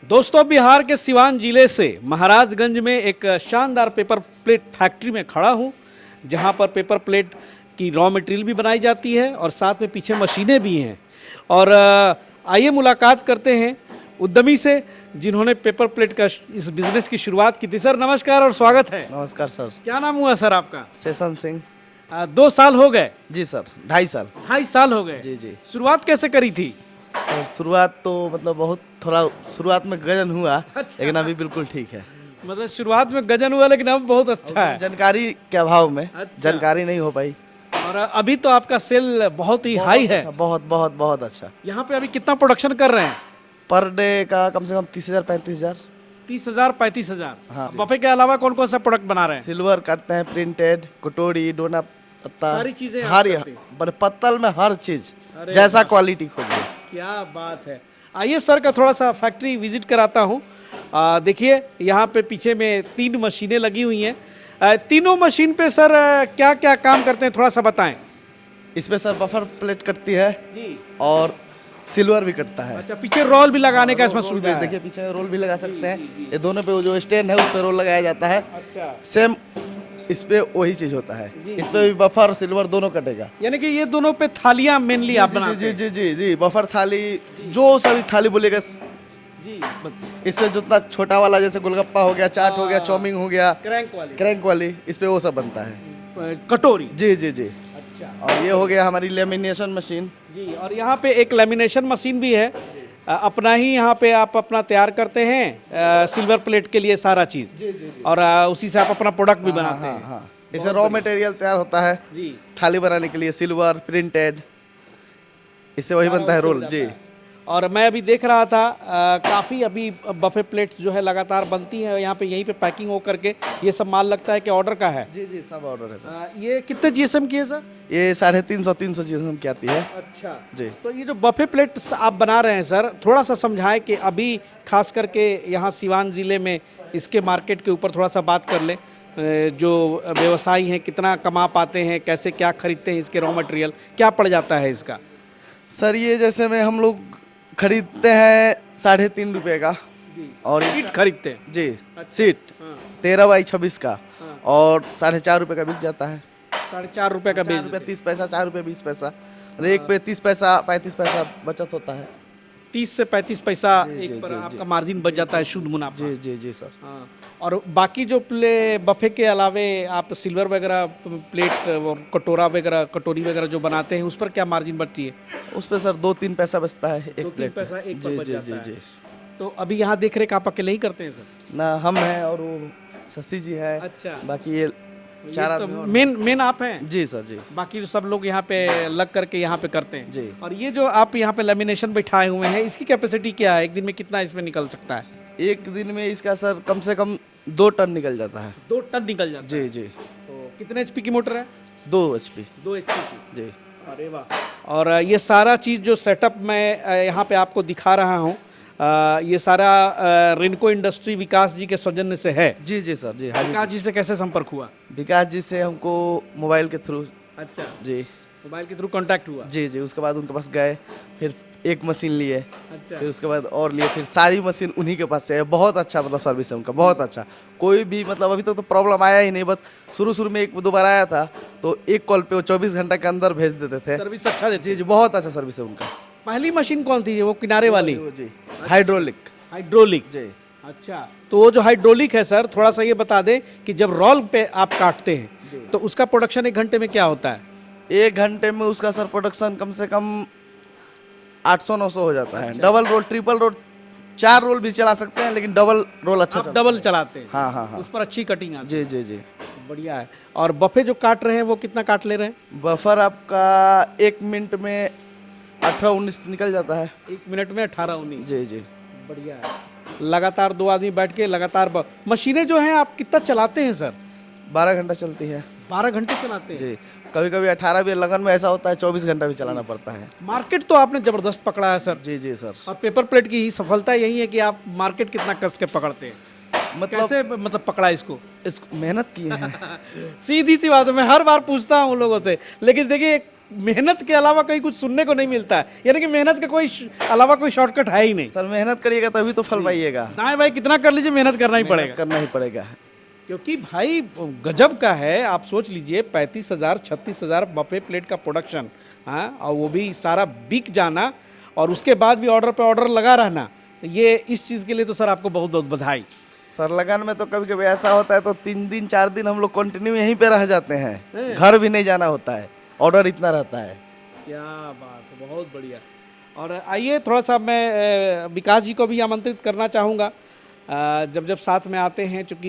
दोस्तों, बिहार के सिवान जिले से महाराजगंज में एक शानदार पेपर प्लेट फैक्ट्री में खड़ा हूँ, जहाँ पर पेपर प्लेट की रॉ मटेरियल भी बनाई जाती है और साथ में पीछे मशीनें भी हैं। और आइए मुलाकात करते हैं उद्यमी से, जिन्होंने पेपर प्लेट का इस बिजनेस की शुरुआत की थी। सर नमस्कार और स्वागत है। नमस्कार सर। क्या नाम हुआ सर आपका? सेशन सिंह। 2 साल हो गए? जी सर, 2.5 साल। 2.5 साल हो गए? जी जी। शुरुआत कैसे करी थी? सर शुरुआत तो मतलब बहुत थोड़ा शुरुआत में गजन हुआ, अच्छा। लेकिन अभी बिल्कुल ठीक है। मतलब शुरुआत में गजन हुआ, लेकिन अब बहुत अच्छा है। जानकारी के अभाव में अच्छा। जानकारी नहीं हो पाई। और अभी तो आपका सेल बहुत ही हाई है। अच्छा, बहुत बहुत बहुत अच्छा। यहाँ पे अभी कितना प्रोडक्शन कर रहे हैं? पर डे का कम से कम 30,000 35,000। 30,000 35,000। हाँ। बफे के अलावा कौन कौन सा प्रोडक्ट बना रहे हैं? सिल्वर काटते हैं, प्रिंटेड, कटोरी, डोना पत्ता, सारी चीजें आप सारी करते हैं? पत्तल में हर चीज अरे जैसा क्वालिटी खोजिए। क्या बात है। आइए सर का थोड़ा सा फैक्ट्री विजिट कराता हूँ। देखिए यहाँ पे पीछे में 3 मशीनें लगी हुई हैं। तीनों मशीन पे सर क्या क्या काम करते हैं, थोड़ा सा बताएं। इसमें सर बफर प्लेट कटती है जी। और सिल्वर भी कटता है। अच्छा, पीछे रोल भी लगाने का इसमें रोल सुविधा भी है। देखिए, पीछे रोल भी लगा सकते हैं। ये दोनों पे जो स्टैंड है उस पे रोल लगाया जाता है। अच्छा। सेम इस पे वही चीज होता है। जी, इस पे भी बफर सिल्वर दोनों कटेगा। यानी कि ये दोनों पे थालियां मेनली आप जी बनाते जी हैं? जी जी जी, बफर थाली जो सभी थाली बोलेगा। जी। इस पे जितना छोटा वाला जैसे गोलगप्पा हो गया, चाट हो गया, चाउमीन हो गया, क्रैंक वाली, इस पे वो सब बनता है। कटोरी। जी जी जी। अच्छा। और ये हो गया हमारी लेमिनेशन मशीन। जी, और यहाँ पे एक लेमिनेशन मशीन भी है। अपना ही यहाँ पे आप अपना तैयार करते हैं सिल्वर प्लेट के लिए सारा चीज़। जी जी जी। और उसी से आप अपना प्रोडक्ट भी बनाते हाँ हैं। हाँ, इसे रॉ मटेरियल तैयार होता है जी। थाली बनाने के लिए, सिल्वर प्रिंटेड, इससे वही बनता है रोल। जी। और मैं अभी देख रहा था काफ़ी अभी बफे प्लेट्स जो है लगातार बनती हैं यहाँ पे, यहीं पे पैकिंग हो करके ये सब माल लगता है कि ऑर्डर का है। जी जी, सब ऑर्डर है सर। ये कितने जीएसएम की है सर? ये 350 जीएसएम की आती है। अच्छा जी। तो ये जो बफे प्लेट्स आप बना रहे हैं सर, थोड़ा सा समझाएं कि अभी खास करके यहाँ सिवान ज़िले में इसके मार्केट के ऊपर थोड़ा सा बात कर लें। जो व्यवसायी हैं कितना कमा पाते हैं, कैसे क्या खरीदते हैं, इसके रॉ मटेरियल क्या पड़ जाता है इसका? सर ये जैसे में हम लोग खरीदते हैं 3.5 रुपये का। जी। और सीट खरीदते हैं? जी, सीट 13x26 का। और 4.5 रुपये का बिक जाता है। 4.5 रुपये का 4 रुपये 30 पैसा, 4 रुपये 20 पैसा, मतलब एक पे 30 पैसा 35 पैसा बचत होता है। 30 से 35 पैसा जी, एक जी, पर जी, आपका मार्जिन बच जाता है, शुद्ध मुनाफा। जी जी जी सर। हाँ। और बाकी जो बफे के अलावे आप सिल्वर वगैरह प्लेट और कटोरा वगैरह, कटोरी वगैरह जो बनाते हैं, उस पर क्या मार्जिन बचती है? उस पे सर 2-3 पैसा बचता है एक 2-3 प्लेट पे। पैसा एक पर जी बच जी जाता जी है। जी। तो अभी यहाँ देख रेख आप अकेले ही करते हैं सर? ना, हम हैं और वो शशि जी है। अच्छा। बाकी ये 4 आदमी और। मेन आप हैं? जी सर जी। बाकी सब लोग यहाँ पे लग करके यहाँ पे करते हैं जी। और ये जो आप यहाँ पे लेमिनेशन बैठाए हुए हैं, इसकी कैपेसिटी क्या है? एक दिन में कितना इसमें निकल सकता है? एक दिन में इसका सर कम से कम 2 टन निकल जाता है। 2 टन निकल जाता है? जी जी। तो कितने एचपी की मोटर है? 2 HP। 2 एचपी की। जी। अरे वाह। और ये सारा चीज़ जो सेटअप मैं यहाँ पे आपको दिखा रहा हूँ, ये सारा रिनको इंडस्ट्री विकास जी के सौजन्य से है? जी जी सर जी। विकास जी से कैसे संपर्क हुआ? विकास जी से हमको मोबाइल के थ्रू। अच्छा, जी मोबाइल के थ्रू कांटेक्ट हुआ? जी जी। उसके बाद उनके पास गए, फिर एक मशीन लिए, अच्छा। फिर उसके बाद और लिए, फिर सारी मशीन उन्हीं के पास से है। बहुत अच्छा मतलब सर्विस है उनका, बहुत अच्छा। कोई भी मतलब अभी तक तो प्रॉब्लम आया ही नहीं। बस शुरू में 1-2 बार आया था, तो एक कॉल पे वो 24 घंटा के अंदर भेज देते थे। सर्विस अच्छा देती जी जी, बहुत अच्छा सर्विस है उनका। पहली मशीन कौन थी वो किनारे वाली? वो जी, हाइड्रोलिक। हाइड्रोलिक। जी। अच्छा, तो वो जो हाइड्रोलिक है सर, थोड़ा सा ये बता दें कि जब रोल पे आप काटते हैं तो उसका प्रोडक्शन 1 घंटे में क्या होता है? 1 घंटे में उसका सर प्रोडक्शन कम से कम 800-900 हो जाता है। Double role, triple role, 4 role भी चला सकते हैं, लेकिन डबल रोल अच्छा आप चलता डबल चलाते हैं? हाँ हाँ हाँ। उस पर अच्छी कटिंग आती जी जी जी। है। बढ़िया है। और बफे जो काट रहे हैं वो कितना काट ले रहे हैं? बफर आपका 1 मिनट में 18-19 निकल जाता है। 1 मिनट में 18-19? जी जी। बढ़िया है। लगातार 2 आदमी बैठ के लगातार मशीनें जो हैं आप कितना चलाते हैं सर? 12 घंटा चलती है। 12 घंटे चलाते हैं? जी। कभी कभी 18 भी, लगन में ऐसा होता है 24 घंटा भी चलाना पड़ता है। मार्केट तो आपने जबरदस्त पकड़ा है सर। जी जी सर। और पेपर प्लेट की सफलता यही है कि आप मार्केट कितना कस के पकड़ते हैं। मतलब कैसे मतलब पकड़ा इसको? इसको मेहनत किए हैं। सीधी सी बात है, मैं हर बार पूछता हूँ लोगों से, लेकिन देखिए मेहनत के अलावा कहीं कुछ सुनने को नहीं मिलता है, यानी कि मेहनत का कोई अलावा कोई शॉर्टकट है ही नहीं। सर मेहनत करिएगा तभी तो फल पाइएगा। ना भाई कितना कर लीजिए, मेहनत करना ही पड़ेगा, करना ही पड़ेगा। क्योंकि भाई गजब का है। आप सोच लीजिए 35,000 36,000 बफे प्लेट का प्रोडक्शन, हाँ, और वो भी सारा बिक जाना और उसके बाद भी ऑर्डर पे ऑर्डर लगा रहना, ये इस चीज़ के लिए तो सर आपको बहुत बहुत बधाई। सर लगन में तो कभी कभी ऐसा होता है तो 3 दिन 4 दिन हम लोग कंटिन्यू यहीं पे रह जाते हैं, घर भी नहीं जाना होता है, ऑर्डर इतना रहता है। क्या बात है, बहुत बढ़िया। और आइए थोड़ा सा मैं विकास जी को भी आमंत्रित करना चाहूँगा, जब जब साथ में आते हैं, चूँकि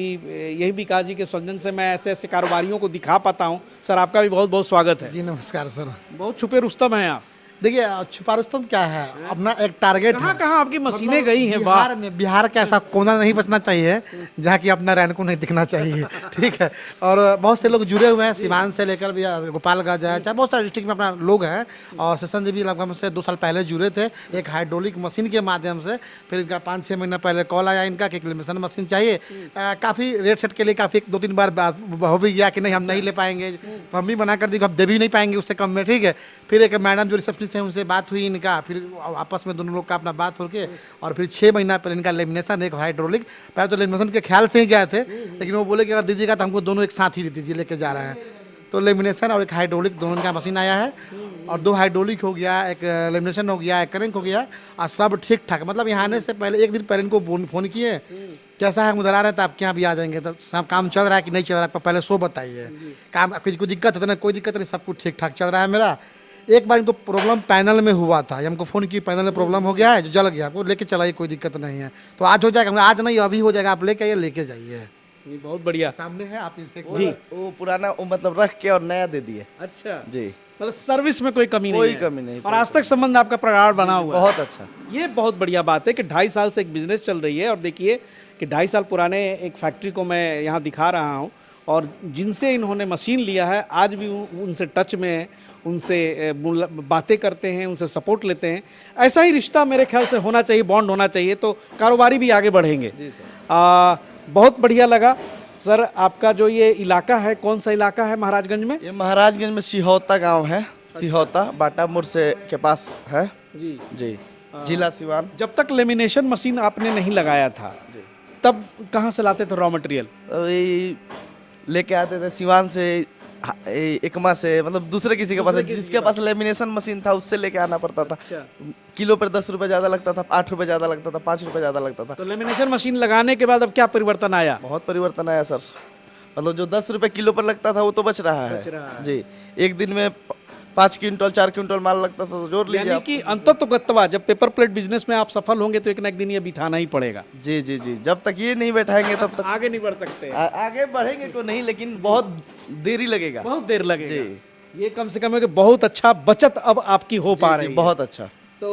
यही विकास जी के सौजन्य से मैं ऐसे ऐसे कारोबारियों को दिखा पाता हूँ। सर आपका भी बहुत बहुत स्वागत है। जी नमस्कार सर। बहुत छुपे रुस्तम हैं आप। देखिए छुपा रुस्तम क्या है, अपना एक टारगेट है। कहाँ कहाँ आपकी मशीनें गई हैं बिहार में, बिहार का ऐसा कोना नहीं बचना चाहिए जहाँ की अपना रैनको नहीं दिखना चाहिए। ठीक है, और बहुत से लोग जुड़े हुए हैं, सिवान से लेकर भी गोपालगंज है, चाहे बहुत सारे डिस्ट्रिक्ट में अपना लोग हैं। और सेशन जी भी लगभग से 2 साल पहले जुड़े थे एक हाइड्रोलिक मशीन के माध्यम से। फिर इनका 5-6 महीना पहले कॉल आया इनका कि लेमिनेशन मशीन चाहिए। काफ़ी रेट सेट के लिए काफ़ी 2-3 बार हो भी गया कि नहीं हम नहीं ले पाएंगे, तो हम भी मना कर दी, हम दे भी नहीं पाएंगे उससे कम में। ठीक है, फिर एक मैडम जो रिसेप्शनिस्ट थे उनसे बात हुई इनका, फिर आपस में दोनों लोग का अपना बात हो के, और फिर 6 महीना पहले इनका लेमिनेशन एक हाइड्रोलिक, पहले तो लेमिनेशन के ख्याल से ही गए थे, लेकिन वो बोले कि अगर दीजिएगा तो हमको दोनों एक साथ ही दीजिए, लेके जा रहे हैं। तो लेमिनेशन और एक हाइड्रोलिक दोनों का मशीन आया है, और 2 हाइड्रोलिक हो गया, एक लेमिनेशन हो गया, एक क्रैंक हो गया, और सब ठीक ठाक। मतलब यहाँ आने से पहले एक दिन पहले इनको फ़ोन किए, कैसा है उधर आ रहे हैं तो आपके यहाँ भी आ जाएंगे, तो सब काम चल रहा है कि नहीं चल रहा है, आपको पहले सो बताइए। काम आपकी कोई दिक्कत है तो? नहीं, कोई दिक्कत नहीं, सब कुछ ठीक ठाक चल रहा है मेरा। एक बार इनको प्रॉब्लम पैनल में हुआ था, हमको फ़ोन की पैनल में प्रॉब्लम हो गया है जो जल गया, आपको लेके चलाइए, कोई दिक्कत नहीं है। तो आज हो जाएगा, आज नहीं अभी हो जाएगा, आप लेके आइए, लेके जाइए। ये बहुत बढ़िया सामने है, आप इनसे जी। वो पुराना वो मतलब रख के और नया दे दिए। अच्छा जी, मतलब सर्विस में कोई कमी नहीं कोई है। कमी नहीं, और आज तक संबंध आपका प्रगाढ़ बना हुआ है। बहुत अच्छा। ये बहुत बढ़िया बात है कि 2.5 साल से एक बिजनेस चल रही है। और देखिए कि 2.5 साल पुराने एक फैक्ट्री को मैं यहाँ दिखा रहा हूँ, और जिनसे इन्होंने मशीन लिया है आज भी उनसे टच में है, उनसे बातें करते हैं, उनसे सपोर्ट लेते हैं। ऐसा ही रिश्ता मेरे ख्याल से होना चाहिए, बॉन्ड होना चाहिए, तो कारोबारी भी आगे बढ़ेंगे। बहुत बढ़िया लगा सर। आपका जो ये इलाका है, कौन सा इलाका है महाराजगंज में? ये महाराजगंज में सिहोता गांव है, सिहोता बाटा मोड़ से के पास है जी जी, जिला सिवान। जब तक लेमिनेशन मशीन आपने नहीं लगाया था तब कहाँ से लाते थे रॉ मटेरियल? अभी लेके आते थे सिवान से, एकमा से, मतलब दूसरे किसी के पास, जिसके पास लेमिनेशन मशीन था उससे लेके आना पड़ता था। किलो पर 10 रुपये ज़्यादा लगता था, 8 रुपये ज़्यादा लगता था, 5 रुपये ज़्यादा लगता था। तो लेमिनेशन मशीन लगाने के बाद अब क्या परिवर्तन आया? बहुत परिवर्तन आया सर। मतलब जो 10 रुपये किलो पर लगता था वो तो बच रहा है जी। एक दिन में 5 क्विंटल 4 क्विंटल माल लगता था, तो जोड़ लीजिए यानी कि अंततोगत्वा जब पेपर प्लेट बिजनेस में आप सफल होंगे तो एक ना एक दिन ये बिठाना ही पड़ेगा। जी जी जी, जब तक ये नहीं बैठाएंगे तब तक आगे नहीं बढ़ सकते। आगे बढ़ेंगे तो नहीं, लेकिन बहुत देरी लगेगा, बहुत देर लगेगा। ये कम से कम है कि बहुत अच्छा बचत अब आपकी हो पा रही है। बहुत अच्छा। तो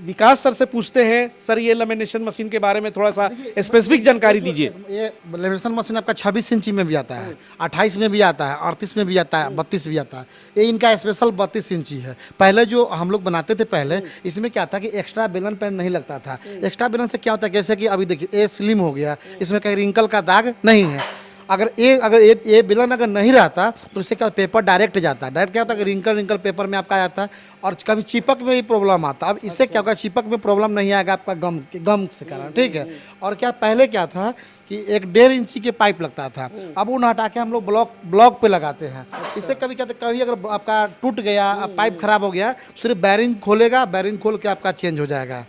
विकास सर से पूछते हैं, सर ये लेमिनेशन मशीन के बारे में थोड़ा सा स्पेसिफिक जानकारी दीजिए। ये लेमिनेशन मशीन आपका 26 इंची में भी आता है, 28 में भी आता है, 38 में भी आता है, 32 भी आता है। ये इनका स्पेशल 32 इंची है। पहले जो हम लोग बनाते थे पहले, इसमें क्या था कि एक्स्ट्रा बेलन पेन नहीं लगता था। एक्स्ट्रा बेलन से क्या होता है, जैसे कि अभी देखिए ये स्लिम हो गया, इसमें कहीं रिंकल का दाग नहीं है। अगर ये बेलन अगर नहीं रहता तो इससे क्या पेपर डायरेक्ट जाता है। डायरेक्ट क्या होता है कि रिंकल पेपर में आपका आता है, और कभी चिपक में भी प्रॉब्लम आता है। अब इससे क्या होगा, चिपक में प्रॉब्लम नहीं आएगा आपका गम से कारण। ठीक है, और क्या पहले क्या था कि 1.5 इंची के पाइप लगता था, अब उन हटा के हम लोग ब्लॉक पे लगाते हैं। इससे कभी क्या, कभी अगर आपका टूट गया, पाइप खराब हो गया, सिर्फ बैरिंग खोलेगा, बैरिंग खोल के आपका चेंज हो जाएगा।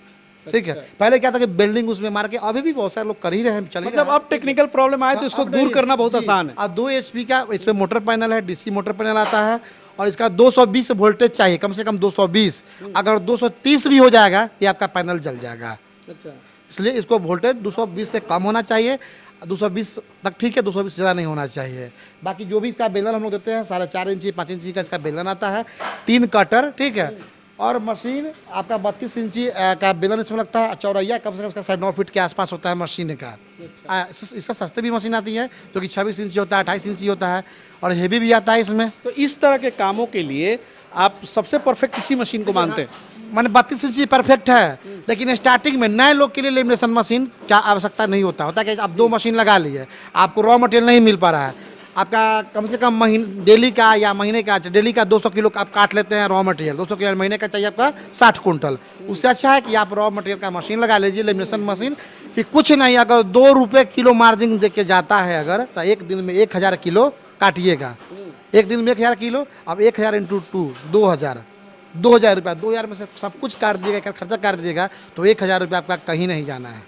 ठीक है, पहले क्या था कि बिल्डिंग उसमें मार के, अभी भी बहुत सारे लोग कर ही रहे हैं, चल ही रहे हैं। मतलब अब टेक्निकल प्रॉब्लम आए तो इसको दूर करना बहुत आसान है। 2 HP का इसमें मोटर पैनल है, DC मोटर पैनल आता है, और इसका 220 वोल्टेज चाहिए, कम से कम 220। अगर 230 भी हो जाएगा ये आपका पैनल जल जाएगा। अच्छा, इसलिए इसको वोल्टेज 220 से कम होना चाहिए, 220 तक ठीक है, 220 से ज़्यादा नहीं होना चाहिए। बाकी जो भी इसका बेलन हम लोग देते हैं 4.5 इंची 5 इंची का इसका बेलन आता है, 3 कटर। ठीक है, और मशीन आपका 32 इंची का बेलन इसमें लगता है, चौरैया कम से कम इसका 9 फीट के आसपास होता है मशीन का। इसका सस्ते भी मशीन आती है जो कि 26 इंची होता है, 28 इंची होता है, और हेवी भी आता है इसमें। तो इस तरह के कामों के लिए आप सबसे परफेक्ट इसी मशीन को मानते हैं? मैंने 32 इंची परफेक्ट है, लेकिन स्टार्टिंग में नए लोग के लिए लेमिनेशन मशीन क्या आवश्यकता नहीं होता कि आप 2 मशीन लगा लिए, आपको रॉ मटेरियल नहीं मिल पा रहा है, आपका कम से कम डेली का या महीने का, डेली का 200 किलो आप काट लेते हैं रॉ मटेरियल, 200 किलो महीने का चाहिए आपका 60 कुंटल। उससे अच्छा है कि आप रॉ मटेरियल का मशीन लगा लीजिए, लेमिनेशन मशीन, कि कुछ नहीं, अगर 2 रुपये किलो मार्जिन दे के जाता है अगर, तो एक दिन में 1000 किलो काटिएगा। एक दिन में 1000 किलो, अब 1000 इंटू 2 2000, 2000 रुपया, 2000 में से सब कुछ काट दीजिएगा, खर्चा काट दीजिएगा, तो 1000 रुपया आपका कहीं नहीं जाना है।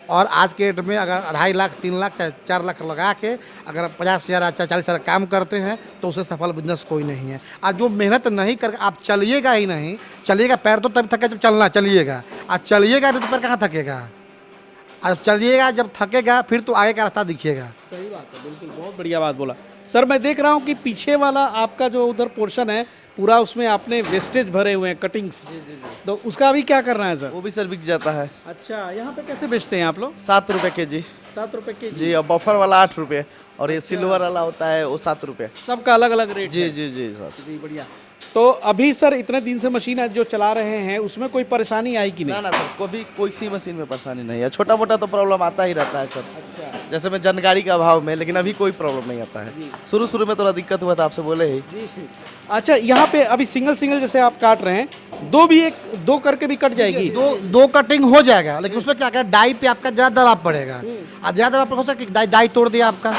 और आज के डेट में अगर 2.5 लाख 3 लाख चाहे 4 लाख लगा के अगर 50,000 चाहे 40,000 काम करते हैं तो उससे सफल बिजनेस कोई नहीं है। आज जो मेहनत नहीं कर, आप चलिएगा ही नहीं, चलिएगा पैर तो तब थके जब चलना चलिएगा, आज चलिएगा नहीं तो पैर कहाँ थकेगा। आज चलिएगा जब थकेगा फिर तो आगे का रास्ता दिखिएगा। सही बात है, बिल्कुल, बहुत बढ़िया बात बोला सर। मैं देख रहा हूँ कि पीछे वाला आपका जो उधर पोर्शन है पूरा, उसमें आपने वेस्टेज भरे हुए हैं, कटिंग्स, तो उसका अभी क्या करना है सर? वो भी सर बिक जाता है। अच्छा, यहाँ पे कैसे बेचते हैं आप लोग? 7 रुपये के जी। 7 रुपए के जी, और बफर वाला 8 रुपये, और ये सिल्वर वाला होता है वो 7 रुपये। सबका अलग अलग रेट जी है। जी जी सर। जी बढ़िया। तो अभी सर इतने दिन से मशीन जो चला रहे हैं उसमें कोई परेशानी आई कि ना नहीं? ना सर, कभी कोई सी मशीन में परेशानी नहीं है, छोटा मोटा तो प्रॉब्लम आता ही रहता है सर। जैसे मैं जानकारी का अभाव में, लेकिन अभी कोई प्रॉब्लम नहीं आता है। शुरू शुरू में थोड़ा दिक्कत हुआ था, आपसे बोले ही। अच्छा, यहाँ पे अभी सिंगल सिंगल जैसे आप काट रहे हैं, दो करके भी कट जाएगी? दो कटिंग हो जाएगा, लेकिन उसमें क्या करें, डाई पे आपका ज़्यादा दबाव पड़ेगा। आज ज़्यादा दबाव हो सकता है डाई तोड़ दिया आपका,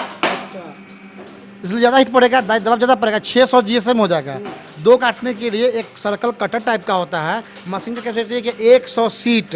इसलिए ज़्यादा हिट पड़ेगा, दबाव ज़्यादा पड़ेगा, 600 GSM हो जाएगा। 2 काटने के लिए एक सर्कल कटर टाइप का होता है, मशीन का कैपेसिटी है कि 100 सीट,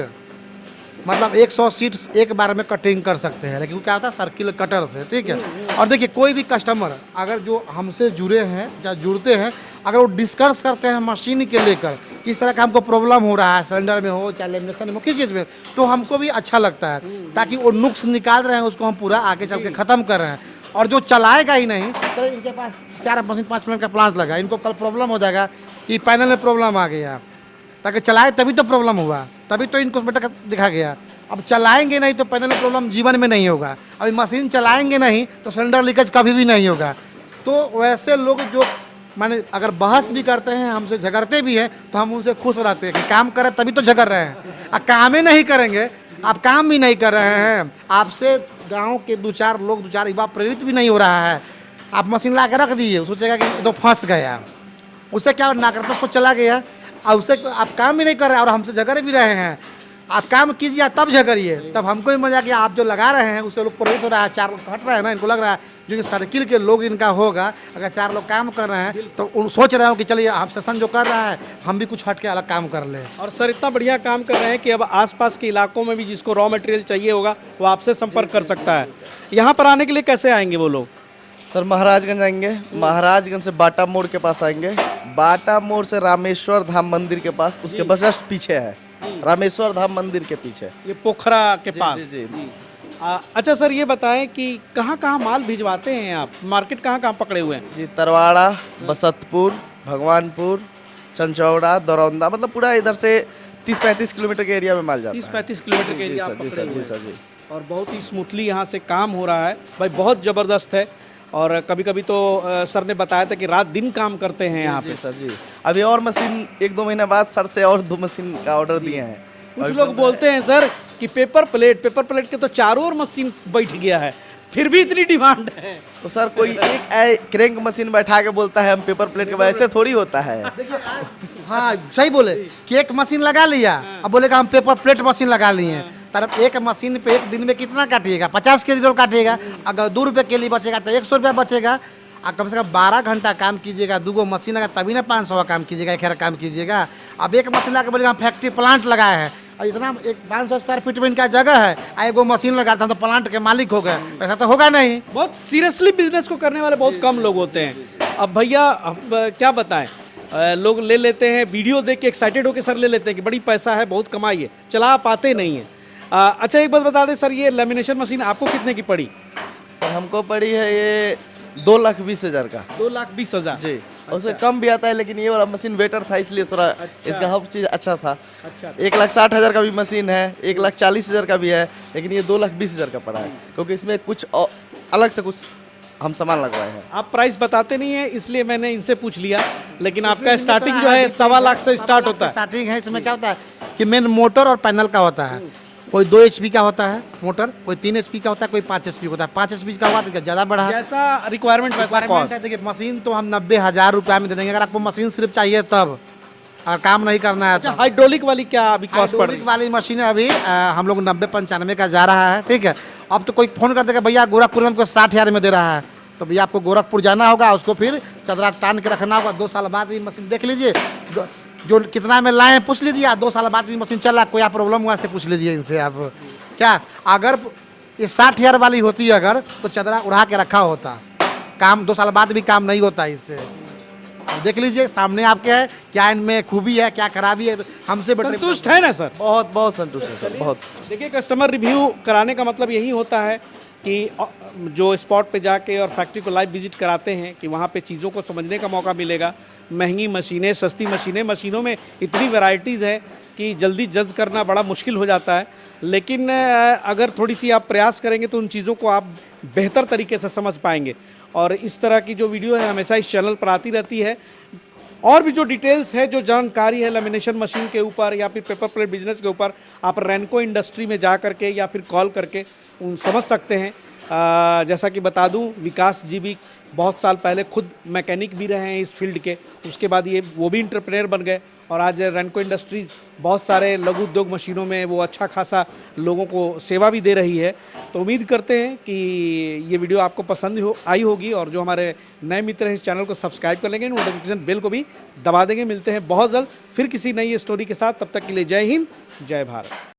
मतलब 100 सीट एक बार में कटिंग कर सकते हैं, लेकिन क्या होता है सर्किल कटर से, ठीक है। और देखिए कोई भी कस्टमर अगर जो हमसे जुड़े हैं या जुड़ते हैं, अगर वो डिस्कस करते हैं मशीन के लेकर किस तरह का हमको प्रॉब्लम हो रहा है, सिलेंडर में हो चाहे लेमिनेशन में हो, किस चीज़ में, तो हमको भी अच्छा लगता है, ताकि वो नुक्स निकाल रहे हैं उसको हम पूरा आगे चल के ख़त्म कर रहे हैं। और जो चलाएगा ही नहीं, तो इनके पास 4 मशीन 5 मिनट का प्लांट लगा, इनको कल प्रॉब्लम हो जाएगा कि पैनल में प्रॉब्लम आ गया, ताकि चलाए तभी तो प्रॉब्लम हुआ, तभी तो इनको बेटा दिखा गया। अब चलाएंगे नहीं तो पैनल में प्रॉब्लम जीवन में नहीं होगा। अभी मशीन चलाएंगे नहीं तो सिलेंडर लीकेज कभी भी नहीं होगा। तो वैसे लोग जो माने अगर बहस भी करते हैं, हमसे झगड़ते भी हैं, तो हम उनसे खुश रहते हैं कि काम करें तभी तो झगड़ रहे हैं। अब काम ही नहीं करेंगे, आप काम भी नहीं कर रहे हैं, आपसे गाँव के 2-4 लोग 2-4 युवा प्रेरित भी नहीं हो रहा है। आप मशीन ला के रख दीजिए, सोचेगा कि तो फंस गया, उससे क्या नकारात्मक सोच चला गया, और उससे आप काम भी नहीं कर रहे हैं और हमसे झगड़ भी रहे हैं। आप काम कीजिए तब झगड़िए, तब हमको ही मजा कि आप जो लगा रहे हैं उससे लोग प्रेरित हो रहा है, 4 लोग हट रहे हैं ना, इनको लग रहा है जो सर्किल के लोग इनका होगा, अगर 4 लोग काम कर रहे हैं तो उन सोच रहे हो कि चलिए हम सेशन जो कर रहा है हम भी कुछ हट के अलग काम कर ले। और सर इतना बढ़िया काम कर रहे हैं कि अब आसपास के इलाकों में भी जिसको रॉ मटेरियल चाहिए होगा वो आपसे संपर्क कर सकता है। यहाँ पर आने के लिए कैसे आएंगे वो लोग? सर महाराजगंज आएंगे, महाराजगंज से बाटा मोड़ के पास आएंगे, बाटा मोड़ से रामेश्वर धाम मंदिर के पास, उसके बस जस्ट पीछे है, रामेश्वर धाम मंदिर के पीछे, ये पोखरा के पास। जी जी। अच्छा सर ये बताएं कि कहाँ कहाँ माल भिजवाते हैं आप, मार्केट कहाँ कहाँ पकड़े हुए हैं? जी, तरवाड़ा, बसंतपुर, भगवानपुर, चंचौड़ा, दरौंदा, मतलब पूरा इधर से 30-35 किलोमीटर के एरिया में माल जाता है। 30-35 किलोमीटर के एरिया आप जी पकड़े सर, हुए जी हैं। सर जी। और बहुत ही स्मूथली यहाँ से काम हो रहा है भाई, बहुत ज़बरदस्त है। और कभी कभी तो सर ने बताया था कि रात दिन काम करते हैं यहाँ पे। जी सर जी। अभी और मशीन 1-2 महीने बाद सर से और 2 मशीन का ऑर्डर दिए हैं। कुछ लोग बोलते हैं सर कि पेपर प्लेट के तो चारों ओर मशीन बैठ गया है, फिर भी इतनी डिमांड है। तो सर कोई एक क्रेंक मशीन बैठा के बोलता है हम पेपर प्लेट के, वैसे थोड़ी होता है। हाँ सही बोले कि एक मशीन लगा लिया, अब बोलेगा हम पेपर प्लेट मशीन लगा लिए हैं, तरफ एक मशीन पे एक दिन में कितना काटिएगा, 50 के जी काटिएगा, अगर 2 रुपये के लिए बचेगा तो 100 रुपया बचेगा। और कम से कम 12 घंटा काम कीजिएगा, 2 मशीन लगा तभी ना 500 का काम कीजिएगा, 1000 काम कीजिएगा। अब एक मशीन लगा के बोलेगा हम फैक्ट्री प्लांट लगाए हैं, और इतना एक 500 स्क्वायर फीट में इनका जगह है, एगो मशीन लगाता हम तो प्लांट के मालिक हो गए, ऐसा तो होगा नहीं। बहुत सीरियसली बिजनेस को करने वाले बहुत कम लोग होते हैं। अब भैया अब क्या बताएं, लोग ले लेते हैं वीडियो देख के एक्साइटेड होकर सर ले लेते हैं कि बड़ी पैसा है, बहुत कमाई है, चला पाते नहीं है। अच्छा एक बात बता दें सर, ये लेमिनेशन मशीन आपको कितने की पड़ी? सर हमको पड़ी है ये 2,20,000 का। 2,20,000 जी, उससे कम भी आता है, लेकिन ये वाला मशीन बेटर था इसलिए थोड़ा इसका हर चीज़ अच्छा था। अच्छा। 1,60,000 का भी मशीन है, 1,40,000 का भी है, लेकिन ये 2,20,000 का पड़ा है, क्योंकि इसमें कुछ अलग से कुछ हम सामान लगवाए हैं। आप प्राइस बताते नहीं है इसलिए मैंने इनसे पूछ लिया, लेकिन आपका स्टार्टिंग जो है 1.25 लाख से स्टार्ट होता है। स्टार्टिंग है, इसमें क्या होता है कि मेन मोटर और पैनल का होता है, कोई 2 HP का होता है मोटर, कोई 3 HP का होता है, कोई 5 HP का होता है। 5 HP का हुआ तो ज़्यादा बढ़ा है। जैसा रिक्वायरमेंट वैसा रिक्वायरमेंट कॉस्ट। है, देखिए मशीन तो हम 90,000 रुपये में दे देंगे, अगर आपको मशीन सिर्फ चाहिए तब, और काम नहीं करना है अच्छा, तब। हाइड्रोलिक वाली क्या अभी कॉस्ट पड़ रही हाइड्रोलिक वाली मशीन अभी हम लोग 90-95 का जा रहा है, ठीक है। अब तो कोई फ़ोन कर देगा भैया गोरखपुर में हमको 60,000 में दे रहा है, तो भैया आपको गोरखपुर जाना होगा, उसको फिर चदरा टान के रखना होगा। 2 साल बाद भी मशीन देख लीजिए, जो कितना में लाए हैं पूछ लीजिए, या 2 साल बाद भी मशीन चल रहा है, कोई आप प्रॉब्लम हुआ से पूछ लीजिए इनसे आप। क्या अगर ये 60,000 वाली होती अगर, तो चदरा उड़ा के रखा होता, काम 2 साल बाद भी काम नहीं होता इससे। देख लीजिए सामने आपके है, क्या इनमें खूबी है, क्या खराबी है, हमसे बेटर। संतुष्ट है ना सर? बहुत बहुत संतुष्ट है सर, बहुत। देखिए, कस्टमर रिव्यू कराने का मतलब यही होता है कि जो स्पॉट पे जाके और फैक्ट्री को लाइव विजिट कराते हैं कि वहाँ पे चीज़ों को समझने का मौका मिलेगा। महंगी मशीनें, सस्ती मशीनें, मशीनों में इतनी वैरायटीज़ है कि जल्दी जज करना बड़ा मुश्किल हो जाता है। लेकिन अगर थोड़ी सी आप प्रयास करेंगे तो उन चीज़ों को आप बेहतर तरीके से समझ पाएंगे। और इस तरह की जो वीडियो है हमेशा इस चैनल पर आती रहती है। और भी जो डिटेल्स है, जो जानकारी है लेमिनेशन मशीन के ऊपर या फिर पेपर प्लेट बिजनेस के ऊपर, आप रैनको इंडस्ट्री में जा करके या फिर कॉल करके उन समझ सकते हैं। जैसा कि बता दूं, विकास जी भी बहुत साल पहले खुद मैकेनिक भी रहे हैं इस फील्ड के, उसके बाद वो भी इंटरप्रेनर बन गए और आज रैनको इंडस्ट्रीज़ बहुत सारे लघु उद्योग मशीनों में वो अच्छा खासा लोगों को सेवा भी दे रही है। तो उम्मीद करते हैं कि ये वीडियो आपको पसंद आई होगी, और जो हमारे नए मित्र हैं इस चैनल को सब्सक्राइब कर लेंगे, नोटिफिकेशन बेल को भी दबा देंगे। मिलते हैं बहुत जल्द फिर किसी नई स्टोरी के साथ, तब तक के लिए जय हिंद, जय भारत।